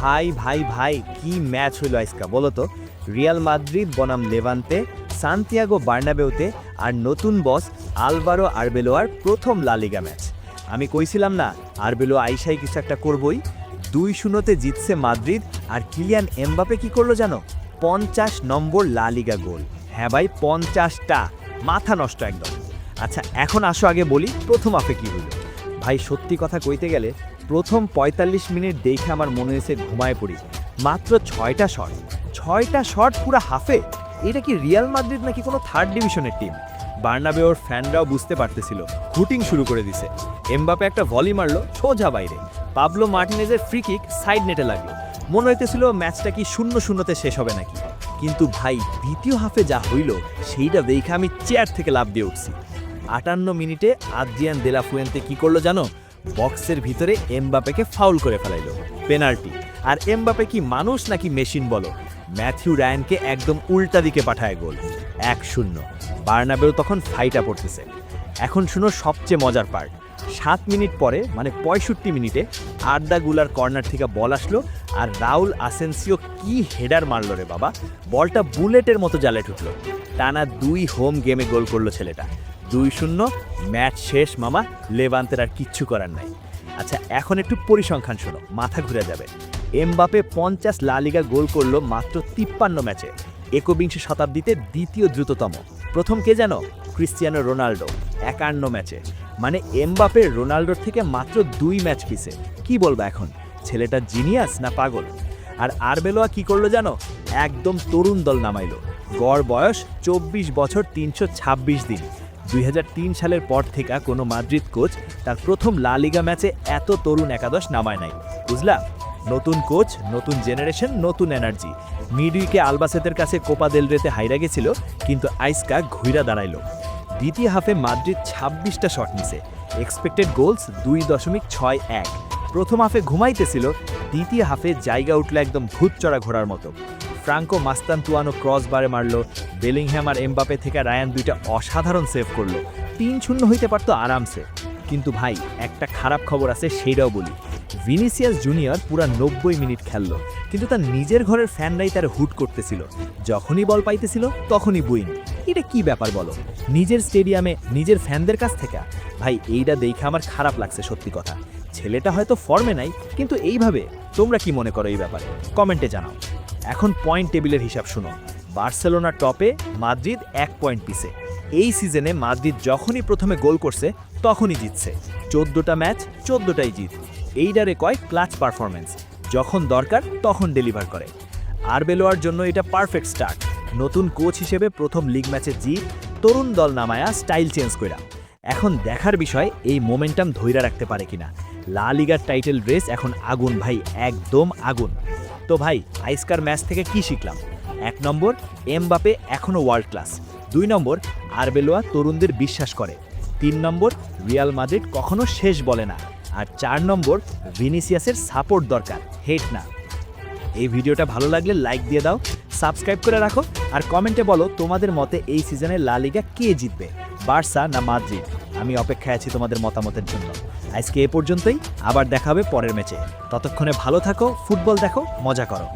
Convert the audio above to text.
ভাই ভাই ভাই কি ম্যাচ হইল আজকা বলো তো। রিয়াল মাদ্রিদ বনাম লেভান্তে, সান্তিয়াগো বার্নাবেউতে, আর নতুন বস আলভারো আরবেলোয়ার প্রথম লা লিগা ম্যাচ। আমি কইছিলাম না আরবেলো আইসাই কিছু একটা করবই। 2-0-তে জিতছে মাদ্রিদ, আর কিলিয়ান এমবাপে কি করলো জানো? 50 নম্বর লা লিগা গোল। হ্যাঁ ভাই, 50টা, মাথা নষ্ট একদম। আচ্ছা এখন আসো আগে বলি প্রথম হাফে কি হইল। ভাই সত্যি কথা কইতে গেলে প্রথম 45 মিনিট দেখে আমার মনে হয়েছে ঘুমায় পড়ি। মাত্র 6টা শট পুরো হাফে। এটা কি রিয়াল মাদ্রিদ নাকি কোনো থার্ড ডিভিশনের টিম? বার্নাবেওর ফ্যানরাও বুঝতে পারতেছিল, হুটিং শুরু করে দিছে। এমবাপে একটা ভলি মারলো সোজা বাইরে। পাবলো মার্টিনেজের ফ্রি কিক সাইড নেটে লাগলো। মনে হইতেছিল ম্যাচটা কি 0-0-তে শেষ হবে নাকি। কিন্তু ভাই দ্বিতীয় হাফে যা হইল সেইটা দেখে আমি চেয়ার থেকে লাফ দিয়ে উঠছি। 58 মিনিটে আদ্রিয়ান দে লা ফুয়েন্তে কি করলো জানো? বক্সের ভিতরে এমবাপেকে ফাউল করে ফেলাইলো, পেনাল্টি। আর এমবাপে কি মানুষ নাকি মেশিন বলো? ম্যাথিউ রায়ানকে একদম উল্টা দিকে পাঠায় গোল। 1-0। বার্নাবেও তখন ফাইটা পড়তেছে। এখন শুনো সবচেয়ে মজার পার্ট। 7 মিনিট পরে মানে 65 মিনিটে আর্দা গুলার কর্নার থেকে বল আসলো, আর রাউল আসেন্সিও কি হেডার মারল রে বাবা। বলটা বুলেটের মতো জালে ঠুকলো। টানা 2 হোম গেমে গোল করলো ছেলেটা। 2-0, ম্যাচ শেষ মামা। লেভান্তের আর কিচ্ছু করার নাই। আচ্ছা এখন একটু পরিসংখ্যান শোনো, মাথা ঘুরে যাবে। এমবাপে 50 লা লিগা গোল করলো মাত্র 53 ম্যাচে। 21 শতাব্দীতে দ্বিতীয় দ্রুততম। প্রথম কে জানো? ক্রিস্টিয়ানো রোনাল্ডো, 51 ম্যাচে। মানে এমবাপে রোনাল্ডোর থেকে মাত্র 2 ম্যাচ পিছে। কি বলবো এখন, ছেলেটা জিনিয়াস না পাগল? আর আরবেলোয়া কি করলো জানো? একদম তরুণ দল নামাইলো। গড় বয়স 24 বছর 326 দিন। 2003 সালের পর থেকে কোনো মাদ্রিদ কোচ তার প্রথম লা লিগা ম্যাচে এত তরুণ একাদশ নামায় নাই, বুঝলা? নতুন কোচ, নতুন জেনারেশন, নতুন এনার্জি। মিডউইকে আলবাসেতের কাছে কোপা দেল রেতে হাইরা গেছিল, কিন্তু আইসকা ঘুইরা দাঁড়াইলো। দ্বিতীয় হাফে মাদ্রিদ 26টা শট নিছে। Expected goals 2.61। প্রথম হাফে ঘুমাইতেছিল, দ্বিতীয় হাফে জায়গা উঠলো একদম ভূত চড়া ঘোড়ার মতো। ফ্রাঙ্কো মাস্তানতুয়ানো ক্রস বারে মারলো। বেলিংহ্যাম আর এমবাপে থেকে রায়ান দুইটা অসাধারণ সেভ করলো। 3-0 হইতে পারতো আরামসে। কিন্তু ভাই একটা খারাপ খবর আছে, সেইটাও বলি। ভিনিসিয়াস জুনিয়র পুরা 90 মিনিট খেললো, কিন্তু তার নিজের ঘরের ফ্যানরাই তার হুট করতেছিল। যখনই বল পাইতেছিল তখনই বুইং। এটা কি ব্যাপার বলো? নিজের স্টেডিয়ামে নিজের ফ্যানদের কাছ থেকে। ভাই এইটা দেখে আমার খারাপ লাগছে সত্যি কথা। ছেলেটা হয়তো ফর্মে নাই, কিন্তু এইভাবে তোমরা কি মনে করো এই ব্যাপারে? কমেন্টে জানাও। এখন পয়েন্ট টেবিলের হিসাব শুনো। বার্সেলোনা টপে, মাদ্রিদ 1 পয়েন্ট পিছে। এই সিজনে মাদ্রিদ যখনই প্রথমে গোল করছে তখনই জিতছে। 14টা ম্যাচ 14টাই জিত। এইটারে কয় ক্লাচ পারফরমেন্স। যখন দরকার তখন ডেলিভার করে। আরবেলোয়ার জন্য এটা পারফেক্ট স্টার্ট। নতুন কোচ হিসেবে প্রথম লিগ ম্যাচে জিত, তরুণ দল নামায়া স্টাইল চেঞ্জ কইরা। এখন দেখার বিষয় এই মোমেন্টাম ধইরা রাখতে পারে কিনা। লা লিগার টাইটেল রেস এখন আগুন ভাই, একদম আগুন। তো ভাই আইসকার ম্যাচ থেকে কি শিখলাম? 1 নম্বর, এমবাপে এখনও ওয়ার্ল্ড ক্লাস। 2 নম্বর, আরবেলোয়া তরুণদের বিশ্বাস করে। 3 নম্বর, রিয়াল মাদ্রিদ কখনো শেষ বলে না। আর 4 নম্বর, ভিনিসিয়াসের সাপোর্ট দরকার, হেট না। এই ভিডিওটা ভালো লাগলে লাইক দিয়ে দাও, সাবস্ক্রাইব করে রাখো, আর কমেন্টে বলো তোমাদের মতে এই সিজনে লা লিগা কে জিতবে, বার্সা না মাদ্রিদ? আমি অপেক্ষায় আছি তোমাদের মতামতের জন্য। আজকে এ পর্যন্তই, আবার দেখা হবে পরের ম্যাচে। ততক্ষণে ভালো থাকো, ফুটবল দেখো, মজা করো।